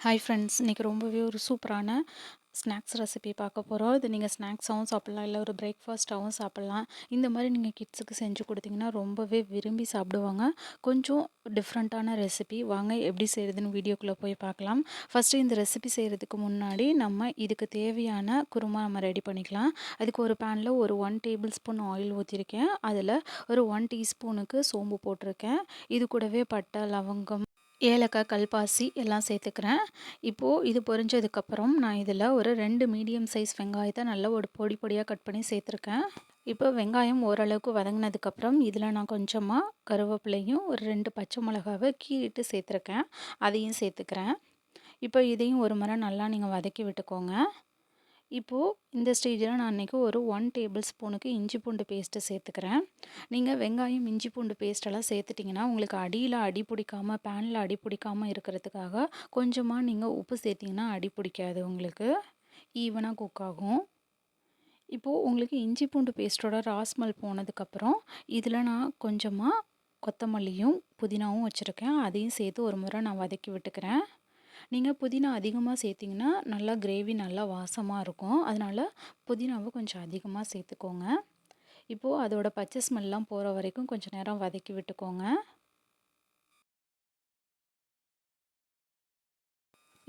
Hi friends, இன்றைக்கி ரொம்பவே ஒரு சூப்பரான ஸ்நாக்ஸ் ரெசிபி பார்க்க போகிறோம். இது நீங்கள் ஸ்நாக்ஸாகவும் சாப்பிட்லாம், இல்லை ஒரு பிரேக்ஃபாஸ்ட்டாகவும் சாப்பிட்லாம். இந்த மாதிரி நீங்கள் கிட்ஸுக்கு செஞ்சு கொடுத்தீங்கன்னா ரொம்பவே விரும்பி சாப்பிடுவாங்க. கொஞ்சம் டிஃப்ரெண்ட்டான ரெசிபி. வாங்க எப்படி செய்கிறதுன்னு வீடியோக்குள்ளே போய் பார்க்கலாம். ஃபஸ்ட்டு இந்த ரெசிபி செய்கிறதுக்கு முன்னாடி நம்ம இதுக்கு தேவையான குருமா நம்ம ரெடி பண்ணிக்கலாம். அதுக்கு ஒரு பேனில் ஒரு 1 டேபிள் ஸ்பூன் ஆயில் ஊற்றிருக்கேன். அதில் ஒரு 1 டீஸ்பூனுக்கு சோம்பு போட்டிருக்கேன். இது கூடவே பட்டை, லவங்கம், ஏலக்காய், கல்பாசி எல்லாம் சேர்த்துக்கிறேன். இப்போது இது பொரிஞ்சதுக்கப்புறம் நான் இதில் ஒரு 2 மீடியம் சைஸ் வெங்காயத்தை நல்லா ஒரு பொடி பொடியாக கட் பண்ணி சேர்த்துருக்கேன். இப்போ வெங்காயம் ஓரளவுக்கு வதங்கினதுக்கப்புறம் இதில் நான் கொஞ்சமாக கருவேப்பிலையும் ஒரு 2 பச்சை மிளகாவை கீறிட்டு சேர்த்துருக்கேன். அதையும் சேர்த்துக்கிறேன். இப்போ இதையும் ஒரு முறை நல்லா நீங்கள் வதக்கி விட்டுக்கோங்க. இப்போது இந்த ஸ்டேஜில் நான் இன்றைக்கி ஒரு 1 டேபிள் ஸ்பூனுக்கு இஞ்சி பூண்டு பேஸ்ட்டு சேர்த்துக்கிறேன். நீங்கள் வெங்காயம் இஞ்சி பூண்டு பேஸ்ட்டெல்லாம் சேர்த்துட்டிங்கன்னா உங்களுக்கு அடி பிடிக்காமல், பேனில் அடி பிடிக்காமல் இருக்கிறதுக்காக கொஞ்சமாக நீங்கள் உப்பு சேர்த்திங்கன்னா அடி பிடிக்காது, உங்களுக்கு ஈவனாக குக் ஆகும். இப்போது உங்களுக்கு இஞ்சி பூண்டு பேஸ்ட்டோட ராஸ்மல் போனதுக்கப்புறம் இதில் நான் கொஞ்சமாக கொத்தமல்லியும் புதினாவும் வச்சுருக்கேன். அதையும் சேர்த்து ஒரு முறை நான் வதக்கி விட்டுக்கிறேன். நீங்கள் புதினா அதிகமாக சேர்த்திங்கன்னா நல்லா கிரேவி நல்லா வாசமாக இருக்கும். அதனால் புதினாவை கொஞ்சம் அதிகமாக சேர்த்துக்கோங்க. இப்போது அதோட பச்சை ஸ்மெல்லாம் போகிற வரைக்கும் கொஞ்சம் நேரம் வதக்கி விட்டுக்கோங்க.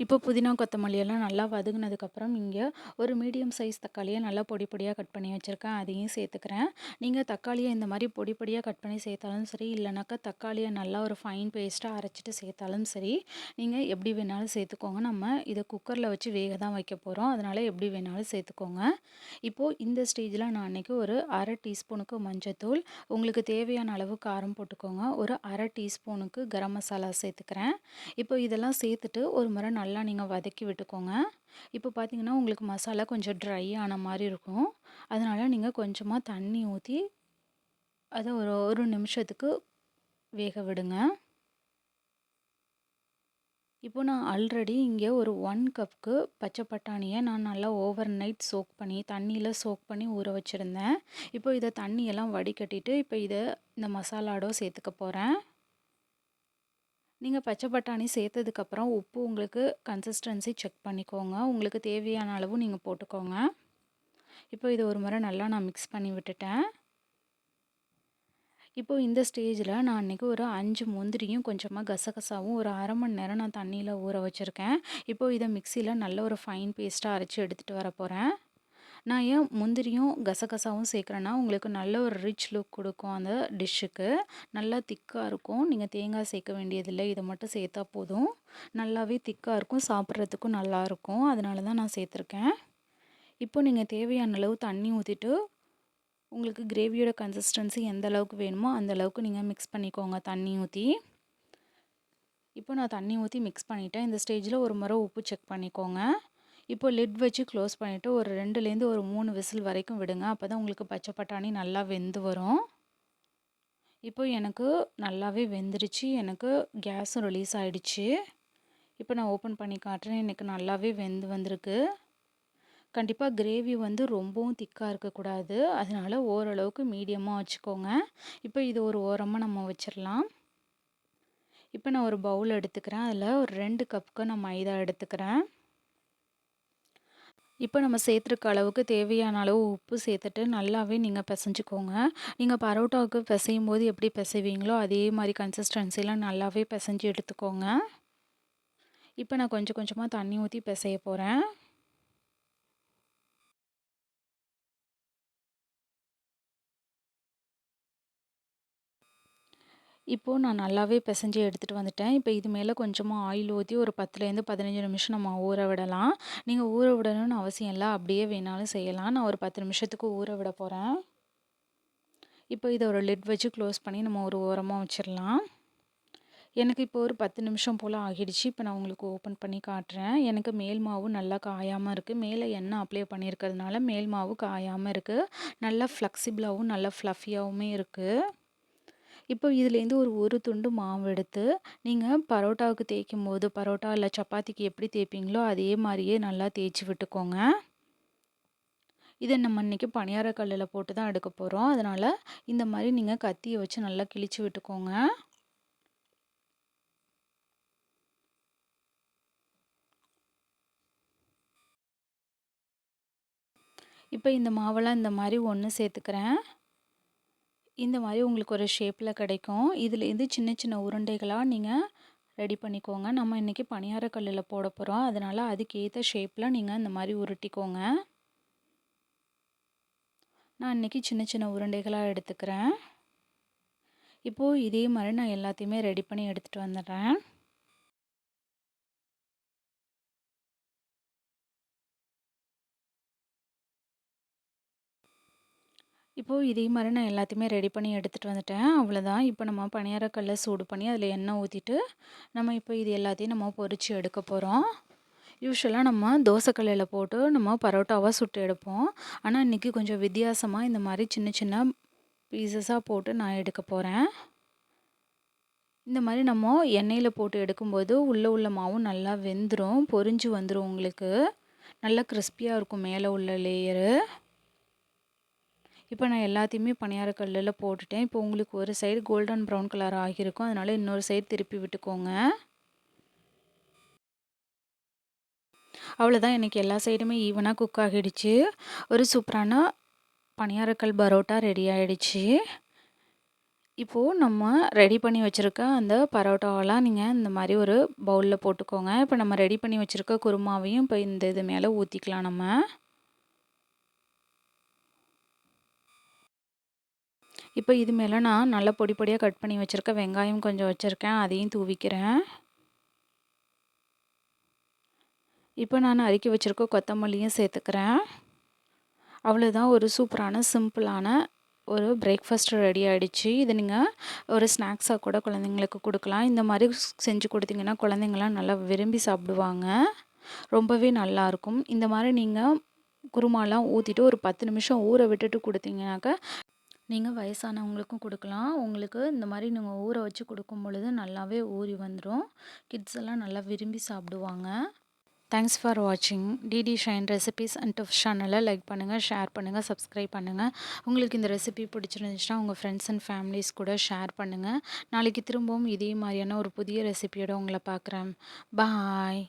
இப்போ புதினா, கொத்தமல்லி எல்லாம் நல்லா வதங்கினதுக்கப்புறம் இங்கே ஒரு மீடியம் சைஸ் தக்காளியை நல்லா பொடி பொடியாக கட் பண்ணி வச்சுருக்கேன். அதையும் சேர்த்துக்கிறேன். நீங்கள் தக்காளியை இந்த மாதிரி பொடி பொடியாக கட் பண்ணி சேர்த்தாலும் சரி, இல்லைனாக்கா தக்காளியை நல்லா ஒரு ஃபைன் பேஸ்ட்டாக அரைச்சிட்டு சேர்த்தாலும் சரி, நீங்கள் எப்படி வேணாலும் சேர்த்துக்கோங்க. நம்ம இதை குக்கரில் வச்சு வேக தான் வைக்க போகிறோம். அதனால் எப்படி வேணாலும் சேர்த்துக்கோங்க. இப்போது இந்த ஸ்டேஜில் நான் அன்றைக்கி ஒரு அரை டீஸ்பூனுக்கு மஞ்சத்தூள், உங்களுக்கு தேவையான அளவு காரம் போட்டுக்கோங்க. ஒரு அரை டீஸ்பூனுக்கு கரம் மசாலா சேர்த்துக்கிறேன். இப்போ இதெல்லாம் சேர்த்துட்டு ஒரு முறை நல்லா நீங்கள் வதக்கி விட்டுக்கோங்க. இப்போ பார்த்தீங்கன்னா உங்களுக்கு மசாலா கொஞ்சம் ட்ரை ஆன மாதிரி இருக்கும். அதனால் நீங்கள் கொஞ்சமாக தண்ணி ஊற்றி அதை ஒரு நிமிஷத்துக்கு வேக விடுங்க. இப்போ நான் ஆல்ரெடி இங்கே ஒரு 1 கப்புக்கு பச்சை பட்டாணியை நான் நல்லா ஓவர் நைட் சோக் பண்ணி தண்ணியில் சோக் பண்ணி ஊற வச்சுருந்தேன். இப்போ இதை தண்ணியெல்லாம் வடிகட்டிட்டு இப்போ இந்த மசாலாவோட சேர்த்துக்க போகிறேன். நீங்கள் பச்சை பட்டாணி சேர்த்ததுக்கப்புறம் உப்பு உங்களுக்கு கன்சிஸ்டன்சி செக் பண்ணிக்கோங்க. உங்களுக்கு தேவையான அளவு நீங்கள் போட்டுக்கோங்க. இப்போ இது ஒரு முறை நல்லா நான் மிக்ஸ் பண்ணி விட்டுட்டேன். இப்போது இந்த ஸ்டேஜில் நான் அன்றைக்கி ஒரு 5 முந்திரியும் கொஞ்சமாக கசகசாவும் ஒரு அரை மணி நேரம் நான் தண்ணியில் ஊற வச்சுருக்கேன். இப்போது இதை மிக்சியில் நல்ல ஒரு ஃபைன் பேஸ்ட்டாக அரைச்சி எடுத்துகிட்டு வர போகிறேன். நான் ஏன் முந்திரியும் கசகசாவும் சேர்க்குறேன்னா உங்களுக்கு நல்ல ஒரு ரிச் லுக் கொடுக்கும். அந்த டிஷ்ஷுக்கு நல்லா திக்காக இருக்கும். நீங்கள் தேங்காய் சேர்க்க வேண்டியதில்லை, இதை மட்டும் சேர்த்தா போதும். நல்லாவே திக்காக இருக்கும், சாப்பிட்றதுக்கும் நல்லாயிருக்கும். அதனால தான் நான் சேர்த்துருக்கேன். இப்போ நீங்கள் தேவையான அளவு தண்ணி ஊற்றிட்டு உங்களுக்கு கிரேவியோட கன்சிஸ்டன்சி எந்த அளவுக்கு வேணுமோ அந்த அளவுக்கு நீங்கள் மிக்ஸ் பண்ணிக்கோங்க தண்ணி ஊற்றி. இப்போ நான் தண்ணி ஊற்றி மிக்ஸ் பண்ணிவிட்டேன். இந்த ஸ்டேஜில் ஒரு முறை உப்பு செக் பண்ணிக்கோங்க. இப்போ லிட் வச்சு க்ளோஸ் பண்ணிவிட்டு ஒரு 2லேருந்து ஒரு 3 விசில் வரைக்கும் விடுங்க. அப்போ தான் உங்களுக்கு பச்சை பட்டாணி நல்லா வெந்து வரும். இப்போ எனக்கு நல்லாவே வெந்துருச்சு. எனக்கு கேஸும் ரிலீஸ் ஆகிடுச்சு. இப்போ நான் ஓப்பன் பண்ணி காட்டுறேன். எனக்கு நல்லாவே வெந்து வந்திருக்கு. கண்டிப்பாக கிரேவி வந்து ரொம்பவும் திக்காக இருக்கக்கூடாது. அதனால் ஓரளவுக்கு மீடியமாக வச்சுக்கோங்க. இப்போ இது ஒரு ஓரமாக நம்ம வச்சிடலாம். இப்போ நான் ஒரு பவுல் எடுத்துக்கிறேன். அதில் ஒரு 2 கப்புக்கு நான் மைதா எடுத்துக்கிறேன். இப்போ நம்ம சேர்த்துருக்க அளவுக்கு தேவையான அளவு உப்பு சேர்த்துட்டு நல்லாவே நீங்கள் பிசைஞ்சுக்கோங்க. நீங்கள் பரோட்டாவுக்கு பிசையும் போது எப்படி பிசைவீங்களோ அதே மாதிரி கன்சிஸ்டன்சிலாம் நல்லாவே பிசைஞ்சு எடுத்துக்கோங்க. இப்போ நான் கொஞ்சம் கொஞ்சமாக தண்ணி ஊற்றி பிசைய போகிறேன். இப்போது நான் நல்லாவே பிசைஞ்சு எடுத்துகிட்டு வந்துட்டேன். இப்போ இது மேலே கொஞ்சமாக ஆயில் ஊற்றி ஒரு 10லேருந்து 15 நிமிஷம் நம்ம ஊற விடலாம். நீங்கள் ஊற விடணும்னு அவசியம் இல்லை, அப்படியே வேணாலும் செய்யலாம். நான் ஒரு 10 நிமிஷத்துக்கு ஊற விட போகிறேன். இப்போ இதை ஒரு லிட் வச்சு க்ளோஸ் பண்ணி நம்ம ஒரு ஓரமாக வச்சிடலாம். எனக்கு இப்போ ஒரு 10 நிமிஷம் போல் ஆகிடுச்சு. இப்போ நான் உங்களுக்கு ஓப்பன் பண்ணி காட்டுறேன். எனக்கு மேல் மாவு நல்லா காயாமல் இருக்குது. மேலே எண்ணெய் அப்ளை பண்ணியிருக்கிறதுனால மேல் மாவு காயாமல் இருக்குது. நல்லா ஃப்ளெக்சிபிளாகவும் நல்லா ஃப்ளஃபியாகவுமே இருக்குது. இப்போ இதுலேருந்து ஒரு துண்டு மாவு எடுத்து நீங்கள் பரோட்டாவுக்கு தேய்க்கும் போது பரோட்டா இல்லை சப்பாத்திக்கு எப்படி தேய்ப்பீங்களோ அதே மாதிரியே நல்லா தேய்ச்சி விட்டுக்கோங்க. இதை நம்ம இன்றைக்கி பணியார கல்லில் போட்டு தான் எடுக்க போகிறோம். அதனால் இந்த மாதிரி நீங்கள் கத்தியை வச்சு நல்லா கிழிச்சு விட்டுக்கோங்க. இப்போ இந்த மாவெல்லாம் இந்த மாதிரி ஒன்று சேர்த்துக்கிறேன். இந்த மாதிரி உங்களுக்கு ஒரு ஷேப்பில் கிடைக்கும். இதுலேருந்து சின்ன சின்ன உருண்டைகளாக நீங்கள் ரெடி பண்ணிக்கோங்க. நம்ம இன்றைக்கி பணியார கல்லில் போட போகிறோம். அதனால் அதுக்கேற்ற ஷேப்பில் நீங்கள் இந்த மாதிரி உருட்டிக்கோங்க. நான் இன்றைக்கி சின்ன சின்ன உருண்டைகளாக எடுத்துக்கிறேன். இப்போது இதே மாதிரி நான் எல்லாத்தையுமே ரெடி பண்ணி எடுத்துகிட்டு வந்துடுறேன். இப்போது இதே மாதிரி நான் எல்லாத்தையுமே ரெடி பண்ணி எடுத்துகிட்டு வந்துட்டேன். அவ்வளோதான். இப்போ நம்ம பணியாரக்கல்லை சூடு பண்ணி அதில் எண்ணெய் ஊற்றிட்டு நம்ம இப்போ இது எல்லாத்தையும் நம்ம பொரித்து எடுக்க போகிறோம். யூஸ்வலாக நம்ம தோசைக்கல்லில் போட்டு நம்ம பரோட்டாவாக சுட்டு எடுப்போம். ஆனால் இன்றைக்கி கொஞ்சம் வித்தியாசமாக இந்த மாதிரி சின்ன சின்ன பீசஸாக போட்டு நான் எடுக்க போகிறேன். இந்த மாதிரி நம்ம எண்ணெயில் போட்டு எடுக்கும்போது உள்ளே உள்ள மாவும் நல்லா வெந்துடும், பொரிஞ்சு வந்துடும். உங்களுக்கு நல்லா கிறிஸ்பியாக இருக்கும் மேலே உள்ள லேயரு. இப்போ நான் எல்லாத்தையுமே பணியாரக்கல்லில் போட்டுட்டேன். இப்போ உங்களுக்கு ஒரு சைடு கோல்டன் ப்ரௌன் கலர் ஆகியிருக்கும். அதனால் இன்னொரு சைடு திருப்பி விட்டுக்கோங்க. அவ்வளோதான், எனக்கு எல்லா சைடுமே ஈவனாக குக் ஆகிடுச்சு. ஒரு சூப்பரான பணியாரக்கல் பரோட்டா ரெடி ஆகிடுச்சு. இப்போது நம்ம ரெடி பண்ணி வச்சுருக்க அந்த பரோட்டாவெல்லாம் நீங்கள் இந்த மாதிரி ஒரு பவுலில் போட்டுக்கோங்க. இப்போ நம்ம ரெடி பண்ணி வச்சுருக்க குருமாவையும் இப்போ இந்த இது மேலே ஊற்றிக்கலாம் நம்ம. இப்போ இது மேலே நான் நல்லா பொடி பொடியாக கட் பண்ணி வச்சுருக்க வெங்காயம் கொஞ்சம் வச்சுருக்கேன், அதையும் தூவிக்கிறேன். இப்போ நான் நறுக்கி வச்சுருக்க கொத்தமல்லியும் சேர்த்துக்கிறேன். அவ்வளோதான், ஒரு சூப்பரான சிம்பிளான ஒரு பிரேக்ஃபாஸ்ட் ரெடி ஆகிடுச்சு. இது நீங்கள் ஒரு ஸ்நாக்ஸாக கூட குழந்தைங்களுக்கு கொடுக்கலாம். இந்த மாதிரி செஞ்சு கொடுத்தீங்கன்னா குழந்தைங்களாம் நல்லா விரும்பி சாப்பிடுவாங்க. ரொம்பவே நல்லாயிருக்கும். இந்த மாதிரி நீங்கள் குருமாலாம் ஊற்றிட்டு ஒரு 10 நிமிஷம் ஊற விட்டுட்டு கொடுத்தீங்கன்னாக்கா நீங்கள் வயசானவங்களுக்கும் கொடுக்கலாம். உங்களுக்கு இந்த மாதிரி நீங்கள் ஊற வச்சு கொடுக்கும் பொழுது நல்லாவே ஊறி வந்துடும். கிட்ஸ் எல்லாம் நல்லா விரும்பி சாப்பிடுவாங்க. தேங்க்ஸ் ஃபார் வாட்சிங். DD shine recipes and tips சேனலை லைக் பண்ணுங்கள், ஷேர் பண்ணுங்கள், சப்ஸ்கிரைப் பண்ணுங்கள். உங்களுக்கு இந்த ரெசிபி பிடிச்சிருந்துச்சுன்னா உங்கள் ஃப்ரெண்ட்ஸ் அண்ட் ஃபேமிலிஸ் கூட ஷேர் பண்ணுங்கள். நாளைக்கு திரும்பவும் இதே மாதிரியான ஒரு புதிய ரெசிபியோடு உங்களை பார்க்குறேன். பாய்.